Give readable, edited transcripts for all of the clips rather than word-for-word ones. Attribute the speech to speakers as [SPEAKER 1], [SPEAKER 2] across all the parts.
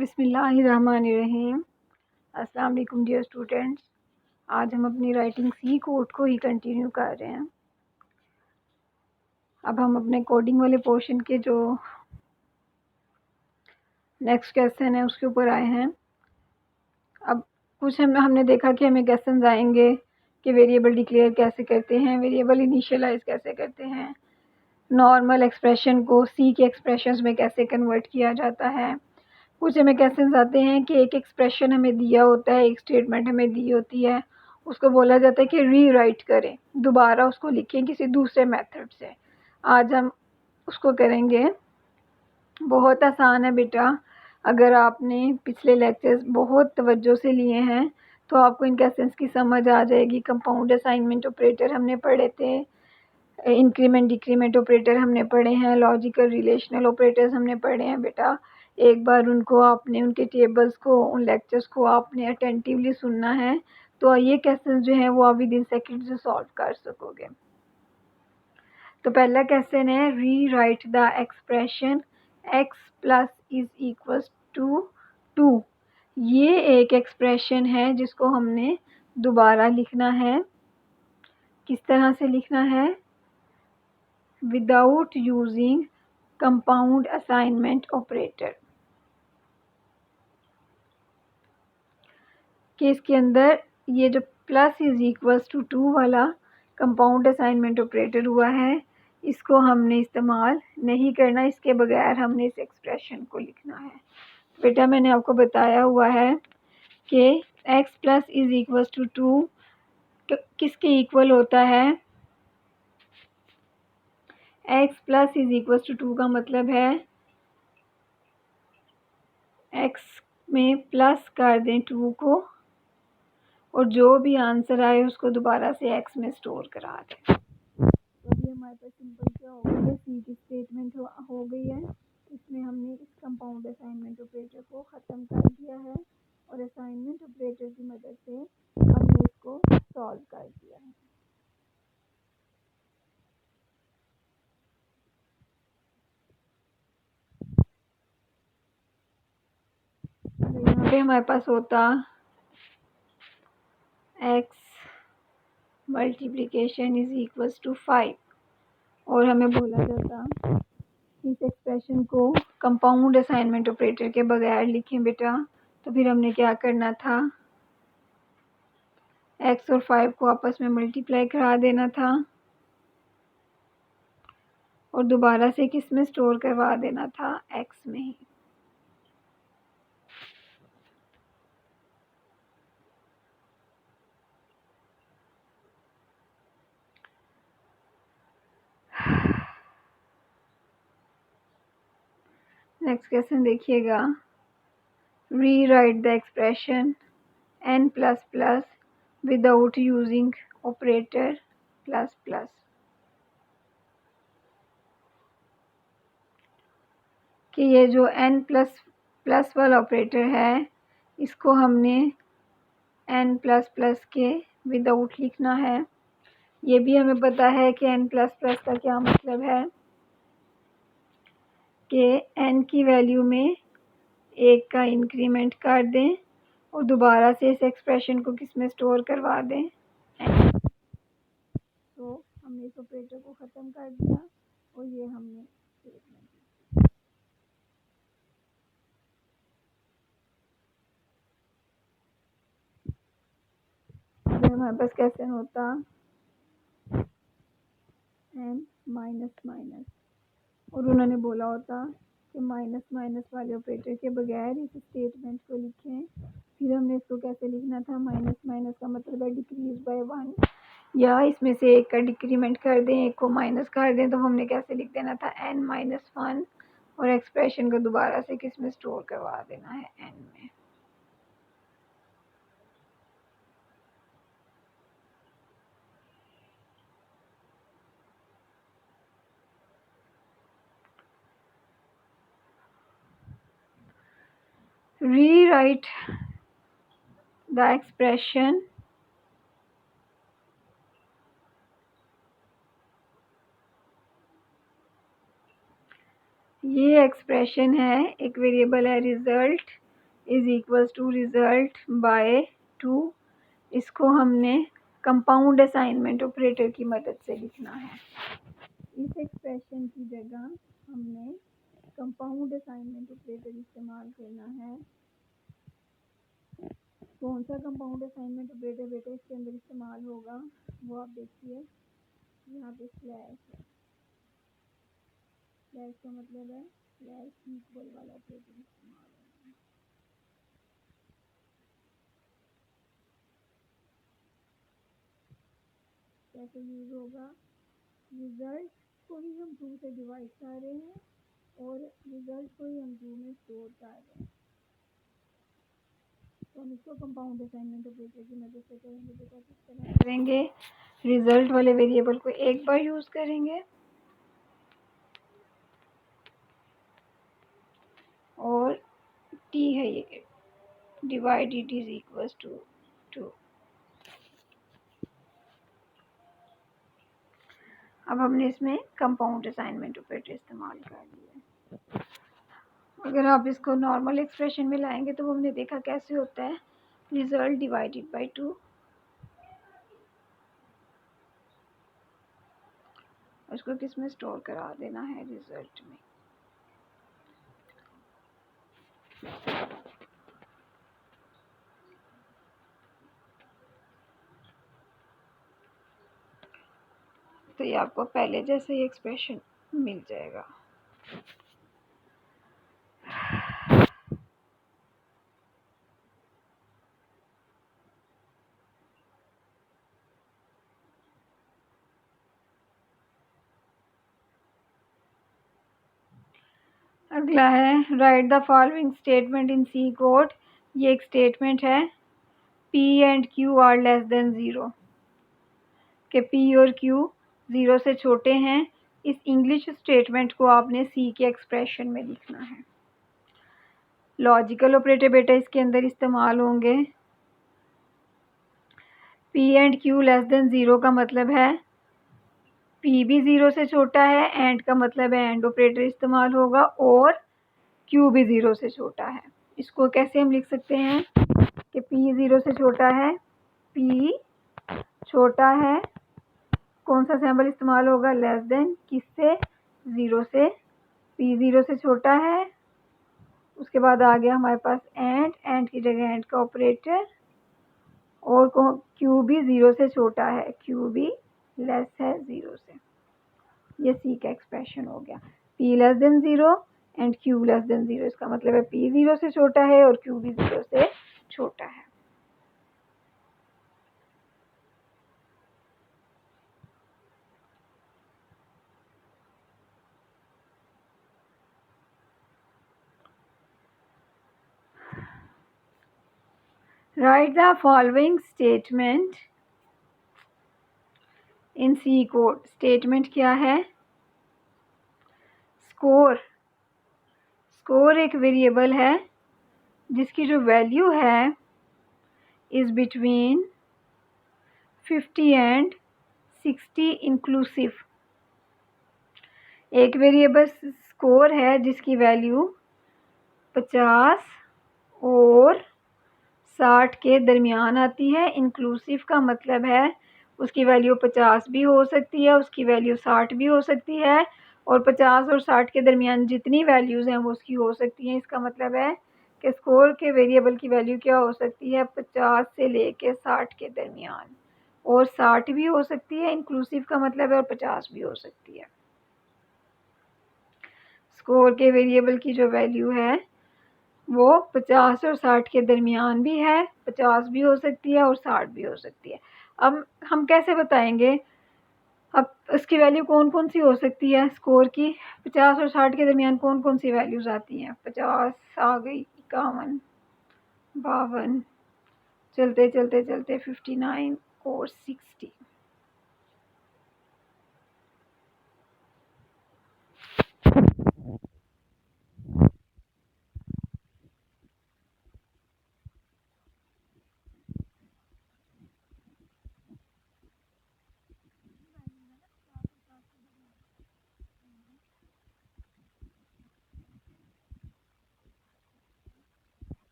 [SPEAKER 1] बिस्मिल्लाहिर्रहमानिर्रहीम। अस्सलाम वालेकुम डियर स्टूडेंट्स। आज हम अपनी राइटिंग सी कोड को ही कंटिन्यू कर रहे हैं। अब हम अपने कोडिंग वाले पोर्शन के जो नेक्स्ट क्वेश्चन है उसके ऊपर आए हैं। अब कुछ हमने देखा कि हमें क्वेश्चन आएंगे कि वेरिएबल डिक्लेयर कैसे करते हैं, वेरिएबल इनिशियलाइज कैसे करते हैं, नॉर्मल एक्सप्रेशन को सी के एक्सप्रेशंस में कैसे कन्वर्ट किया जाता है। कुछ हमें क्वेश्चन आते हैं कि एक एक्सप्रेशन हमें दिया होता है, एक स्टेटमेंट हमें दी होती है, उसको बोला जाता है कि रीराइट करें, दोबारा उसको लिखें किसी दूसरे मेथड से। आज हम उसको करेंगे। बहुत आसान है बेटा। अगर आपने पिछले लेक्चर्स बहुत तवज्जो से लिए हैं तो आपको इन क्वेश्चंस की समझ आ जाएगी। कंपाउंड असाइनमेंट ऑपरेटर हमने पढ़े थे, इंक्रीमेंट डिक्रीमेंट ऑपरेटर हमने पढ़े हैं, लॉजिकल रिलेशनल ऑपरेटर्स हमने पढ़े हैं बेटा। एक बार उनको आपने उनके टेबल्स को, उन लेक्चर्स को आपने अटेंटिवली सुनना है तो ये क्वेश्चन जो हैं वो आप विद इन सेकेंड से सॉल्व कर सकोगे। तो पहला क्वेश्चन है rewrite the expression x plus is equal to 2। ये एक एक्सप्रेशन है जिसको हमने दोबारा लिखना है। किस तरह से लिखना है? Without using compound assignment operator. कि इसके अंदर ये जो प्लस इज इक्वल्स टू 2 वाला कंपाउंड असाइनमेंट ऑपरेटर हुआ है, इसको हमने इस्तेमाल नहीं करना। इसके बगैर हमने इस एक्सप्रेशन को लिखना है। बेटा मैंने आपको बताया हुआ है कि x plus is equals to 2 किसके इक्वल होता है? x plus is equals to 2 का मतलब है x में प्लस कर दें 2 को और जो भी आंसर आए उसको दोबारा से x में स्टोर करा दें। तो अभी हमारे पास सिंपल क्या हो गई है, सी की स्टेटमेंट हो गई है। इसमें हमने इस कंपाउंड असाइनमेंट ऑपरेटर को ख़त्म कर दिया है और असाइनमेंट ऑपरेटर की मदद से हमने इसको सॉल्व कर दिया है। यहाँ पे हमारे पास होता x multiplication is equals to 5 और हमें बोला जाता इस एक्सप्रेशन को कंपाउंड असाइनमेंट ऑपरेटर के बगैर लिखें बेटा। तो फिर हमने क्या करना था? x और 5 को आपस में मल्टीप्लाई करा देना था और दोबारा से किस में स्टोर करवा देना था? x में ही। नेक्स्ट क्वेश्चन देखिएगा। Rewrite the expression n plus plus without using operator plus plus. कि ये जो n प्लस प्लस वाला ऑपरेटर है इसको हमने n प्लस प्लस के विदाउट लिखना है। ये भी हमें पता है कि n प्लस प्लस का क्या मतलब है कि n की वैल्यू में एक का इंक्रीमेंट कर दें और दोबारा से इस एक्सप्रेशन को किस में स्टोर करवा दें? n। तो हमने इस ऑपरेटर को ख़त्म कर दिया और ये हमने स्टेटमेंट। हमारे पास क्वेश्चन होता n माइनस माइनस और उन्होंने बोला होता कि माइनस माइनस वाले ऑपरेटर के बगैर इस स्टेटमेंट को लिखें। फिर हमने इसको कैसे लिखना था? माइनस माइनस का मतलब है डिक्रीज बाय 1, या इसमें से एक का डिक्रीमेंट कर दें, एक को माइनस कर दें। तो हमने कैसे लिख देना था? n माइनस 1 और एक्सप्रेशन को दोबारा से किस में स्टोर करवा देना है? n में। Rewrite the expression ये एक्सप्रेशन है, एक वेरिएबल है result is equals to result by 2। इसको हमने कंपाउंड असाइनमेंट ऑपरेटर की मदद से लिखना है। इस एक्सप्रेशन की जगह हमने कंपाउंड असाइनमेंट ऑपरेटर इस्तेमाल करना है। कौन सा कंपाउंड असाइनमेंट ऑपरेटर बेटा इसके अंदर इस्तेमाल होगा वो आप देखिए। यहाँ पे स्लैश है, स्लैश का मतलब है स्लैश इक्वल वाला ऑपरेटर इस्तेमाल होगा। कैसे यूज होगा? रिजल्ट को ही हम 2 से डिवाइड कर रहे हैं और रिजल्ट को ही हम 2 में स्टोर कर रहे हैं। तो हम इसको कंपाउंड असाइनमेंट ऑपरेटर की मदद से करेंगे। बेटा किस तरह करेंगे? रिजल्ट वाले वेरिएबल को एक बार यूज करेंगे और टी है ये, divide it is equals to 2। अब हमने इसमें कंपाउंड असाइनमेंट ऑपरेटर इस्तेमाल कर लिया। अगर आप इसको नॉर्मल एक्सप्रेशन में लाएंगे तो हमने देखा कैसे होता है, रिजल्ट डिवाइडेड बाय 2। उसको किस में स्टोर करा देना है? रिजल्ट में। तो ये आपको पहले जैसे ही एक्सप्रेशन मिल जाएगा। अगला है write the following statement in C code. ये एक स्टेटमेंट है, P and Q are less than 0, कि P और Q 0 से छोटे हैं। इस इंग्लिश स्टेटमेंट को आपने C के एक्सप्रेशन में लिखना है। लॉजिकल ऑपरेटर बेटा इसके अंदर इस्तेमाल होंगे। P and Q less than 0 का मतलब है P भी 0 से छोटा है, एंड का मतलब है एंड ऑपरेटर इस्तेमाल होगा, और Q भी 0 से छोटा है। इसको कैसे हम लिख सकते हैं कि P 0 से छोटा है, P छोटा है, कौन सा सिंबल इस्तेमाल होगा? लेस देन, किससे? 0 से। P 0 से छोटा है, उसके बाद आ गया हमारे पास एंड की जगह एंड का ऑपरेटर, और Q भी 0 से छोटा है, Q भी लेस है 0 से। ये C का एक्सप्रेशन हो गया। P less than 0 and Q less than 0। इसका मतलब है P 0 से छोटा है और Q भी 0 से छोटा है। Write the following statement in C code। Statement क्या है? स्कोर। स्कोर एक वेरिएबल है जिसकी जो वैल्यू है इज बिटवीन 50 एंड 60 इंक्लूसिव। एक वेरिएबल स्कोर है जिसकी वैल्यू 50 और 60 के दरमियान आती है। इंक्लूसिव का मतलब है उसकी वैल्यू 50 भी हो सकती है, उसकी वैल्यू 60 भी हो सकती है, और 50 और 60 के दरमियान जितनी वैल्यूज़ हैं वो उसकी हो सकती हैं। इसका मतलब है कि स्कोर के वेरिएबल की वैल्यू क्या हो सकती है? 50 से लेके 60 के दरमियान, और 60 भी हो सकती है, इंक्लूसिव का मतलब है, और 50 भी हो सकती है। स्कोर के वेरिएबल की जो वैल्यू है वो 50 और 60 के दरमियान भी है, 50 भी हो सकती है और 60 भी हो सकती है। अब हम कैसे बताएंगे अब इसकी वैल्यू कौन कौन सी हो सकती है? स्कोर की 50 और 60 के दरमियान कौन कौन सी वैल्यूज़ आती हैं? 50 आ गई, 51, 52, चलते चलते चलते 59 और 60।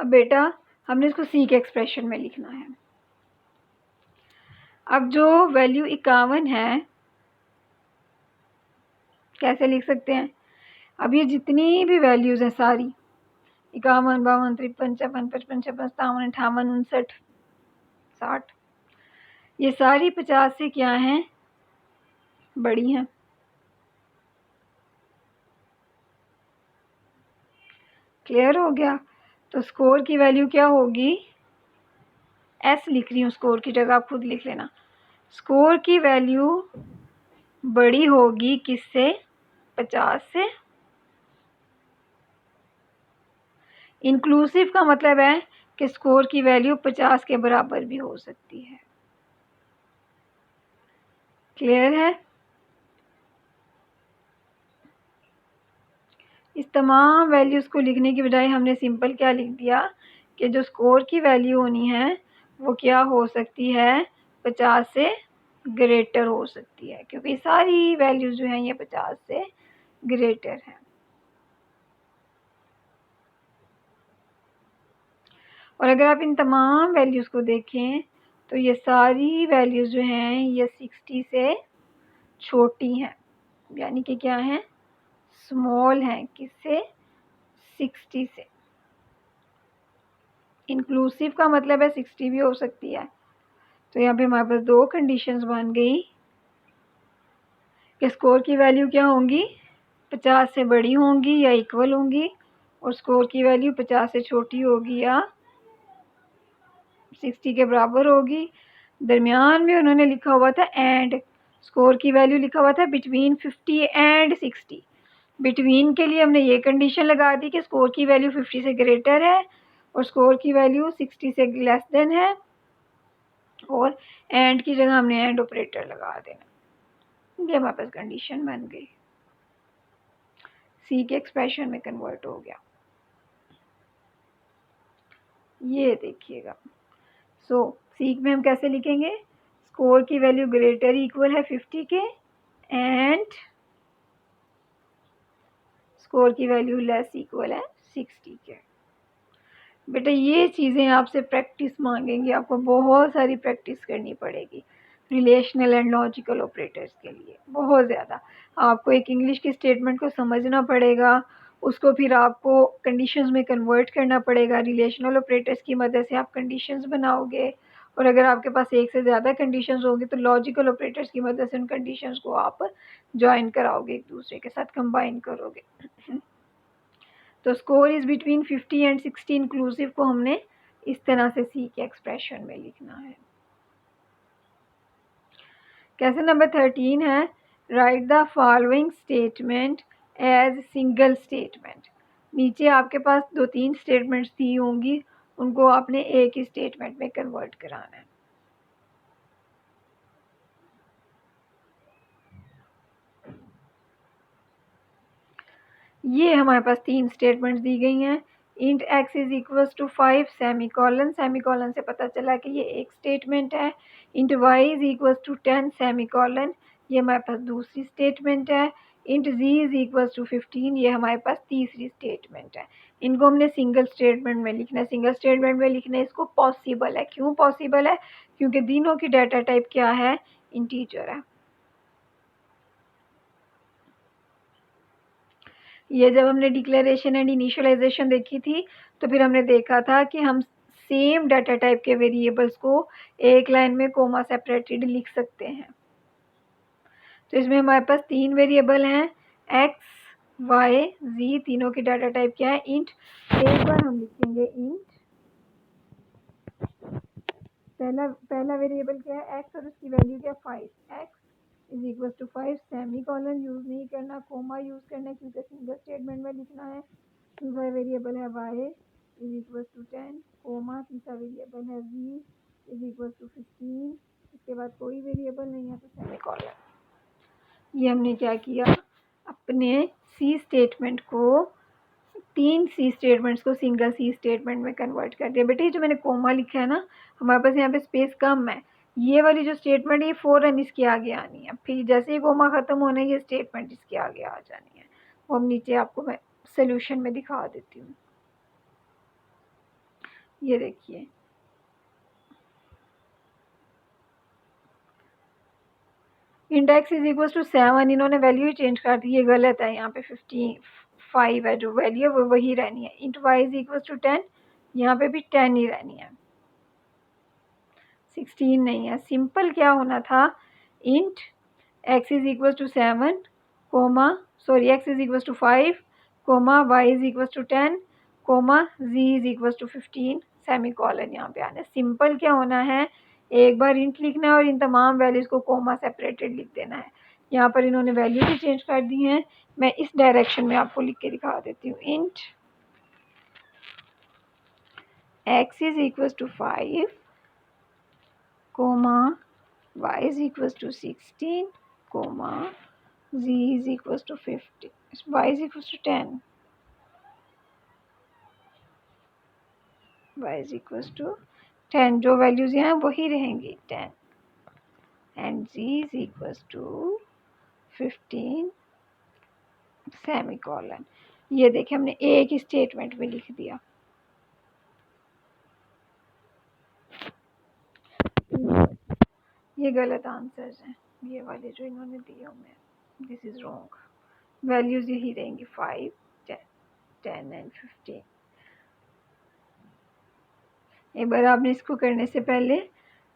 [SPEAKER 1] अब बेटा हमने इसको सी के एक्सप्रेशन में लिखना है। अब जो वैल्यू 51 है कैसे लिख सकते हैं? अब ये जितनी भी वैल्यूज़ हैं सारी 51, 52, 53, 54, 55, 56, 57, 58, 59, 60, ये सारी 50 से क्या हैं? बड़ी हैं। क्लियर हो गया? तो स्कोर की वैल्यू क्या होगी? एस लिख रही हूँ स्कोर की जगह, आप खुद लिख लेना। स्कोर की वैल्यू बड़ी होगी किससे? 50 से। इंक्लूसिव का मतलब है कि स्कोर की वैल्यू 50 के बराबर भी हो सकती है। क्लियर है? इस तमाम वैल्यूज़ को लिखने की बजाय हमने सिंपल क्या लिख दिया कि जो स्कोर की वैल्यू होनी है वो क्या हो सकती है? 50 से ग्रेटर हो सकती है, क्योंकि सारी वैल्यूज़ जो हैं ये 50 से ग्रेटर हैं। और अगर आप इन तमाम वैल्यूज़ को देखें तो ये सारी वैल्यूज़ जो हैं ये 60 से छोटी हैं, यानी कि क्या हैं? स्मॉल हैं। किससे? 60 से। इंक्लूसिव का मतलब है 60 भी हो सकती है। तो यहाँ पे हमारे पास दो कंडीशंस बन गई कि स्कोर की वैल्यू क्या होंगी? 50 से बड़ी होंगी या इक्वल होंगी, और स्कोर की वैल्यू 50 से छोटी होगी या 60 के बराबर होगी। दरमियान में उन्होंने लिखा हुआ था एंड, स्कोर की वैल्यू लिखा हुआ था बिटवीन 50 एंड 60। बिटवीन के लिए हमने ये कंडीशन लगा दी कि स्कोर की वैल्यू 50 से ग्रेटर है और स्कोर की वैल्यू 60 से लेस देन है, और एंड की जगह हमने एंड ऑपरेटर लगा देना। ये हमारे पास कंडीशन बन गई, सी के एक्सप्रेशन में कन्वर्ट हो गया। ये देखिएगा। सो सी में हम कैसे लिखेंगे? स्कोर की वैल्यू ग्रेटर इक्वल है 50 के एंड स्कोर की वैल्यू लेस इक्वल है 60 के। बेटा ये चीज़ें आपसे प्रैक्टिस मांगेंगी, आपको बहुत सारी प्रैक्टिस करनी पड़ेगी रिलेशनल एंड लॉजिकल ऑपरेटर्स के लिए, बहुत ज़्यादा। आपको एक इंग्लिश की स्टेटमेंट को समझना पड़ेगा, उसको फिर आपको कंडीशंस में कन्वर्ट करना पड़ेगा। रिलेशनल ऑपरेटर्स की मदद से आप कंडीशंस बनाओगे, और अगर आपके पास एक से ज़्यादा कंडीशंस होंगी तो लॉजिकल ऑपरेटर्स की मदद से उन कंडीशंस को आप ज्वाइन कराओगे, एक दूसरे के साथ कंबाइन करोगे। तो score is between 50 and 60 inclusive को हमने इस तरह से सी के एक्सप्रेशन में लिखना है। क्वेश्चन नंबर 13 है, write the following statement as single statement. नीचे आपके पास 2-3 स्टेटमेंट्स दी होंगी, उनको आपने एक ही स्टेटमेंट में कन्वर्ट कराना है। ये हमारे पास 3 स्टेटमेंट्स दी गई हैं। Int x is equals to 5 semicolon, semicolon से पता चला कि ये एक स्टेटमेंट है। Int y is equals to 10 semicolon, ये हमारे पास दूसरी स्टेटमेंट है। Int z is equals to 15, ये हमारे पास तीसरी स्टेटमेंट है। इनको हमने सिंगल स्टेटमेंट में लिखना है। सिंगल स्टेटमेंट में लिखना है इसको पॉसिबल है। क्यों पॉसिबल है? क्योंकि तीनों की डाटा टाइप क्या है? इंटीजर है। ये जब हमने डिक्लेरेशन एंड इनिशियलाइजेशन देखी थी तो फिर हमने देखा था कि हम सेम डाटा टाइप के वेरिएबल्स को एक लाइन में कोमा सेपरेटेड लिख सकते हैं। तो इसमें हमारे पास 3 वेरिएबल हैं, एक्स, वाई, जी, तीनों की डाटा टाइप क्या है? इंट। एक बार हम लिखेंगे इंट, पहला वेरिएबल क्या है? एक्स, और उसकी वैल्यू क्या? 5। X is equal to 5, semicolon use नहीं करना, कोमा यूज़ करना है क्योंकि सिंगल स्टेटमेंट में लिखना है। दूसरा वेरिएबल है y is equal to 10, comma. तीसरा वेरिएबल है v इज इक्वल टू 15, इसके बाद कोई वेरिएबल नहीं है तो सेमी कॉलन। ये हमने क्या किया? अपने सी स्टेटमेंट को, 3 सी स्टेटमेंट्स को सिंगल सी स्टेटमेंट में कन्वर्ट कर दिया। बेटे जो मैंने कोमा लिखा है ना, हमारे पास यहाँ पे स्पेस कम है, ये वाली जो स्टेटमेंट है ये फ़ौरन इसके आगे आनी है, फिर जैसे ही कोमा ख़त्म होना है ये स्टेटमेंट इसके आगे आ जानी है। वो हम नीचे आपको मैं सोल्यूशन में दिखा देती हूँ। ये देखिए इंडेक्स इज इक्वल टू 7, इन्होंने वैल्यू ही चेंज कर दी, ये गलत है। यहाँ पे 55 है जो वैल्यू है वो वही रहनी है। Int y is equal to 10, यहाँ पे भी 10 ही रहनी है, 16 नहीं है। सिंपल क्या होना था, int x is equal to 7 comma x is equal to 5 comma y is equal to 10 comma z is equal to 15 semicolon यहाँ पे आना है। सिंपल क्या होना है, एक बार इंट लिखना है और इन तमाम वैल्यूज़ को कोमा सेपरेटेड लिख देना है। यहाँ पर इन्होंने वैल्यू भी चेंज कर दी हैं, मैं इस डायरेक्शन में आपको लिख के दिखा देती हूँ। Int x is equal to 5 comma y is equals to 16 comma z is equals to 50, y is equals to 10, y is equals to 10, जो वैल्यूज यहाँ वही रहेंगी 10 and z is equals to 15 semi colon. ये देखिए हमने एक ही statement में लिख दिया। ये गलत आंसर्स हैं, ये वाले जो इन्होंने दिए हमें, दिस इज रॉन्ग। वैल्यूज यही रहेंगी 5 10 एंड 15। एक बार आपने इसको करने से पहले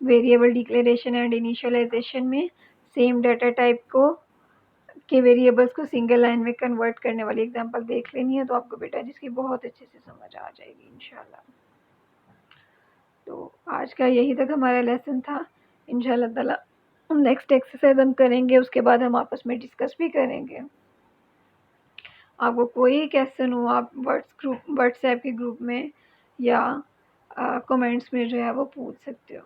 [SPEAKER 1] वेरिएबल डिक्लेरेशन एंड इनिशियलाइजेशन में सेम डाटा टाइप को के वेरिएबल्स को सिंगल लाइन में कन्वर्ट करने वाली एग्जांपल देख लेनी है, तो आपको बेटा जिसकी बहुत अच्छे से समझ आ जाएगी इंशाल्लाह। तो आज का यही तक हमारा लेसन था। इंशाल्लाह ताला हम नेक्स्ट एक्सरसाइज हम करेंगे, उसके बाद हम आपस में डिस्कस भी करेंगे। आपको कोई क्वेश्चन हो आप व्हाट्सएप के ग्रुप में या कमेंट्स में जो है वो पूछ सकते हो।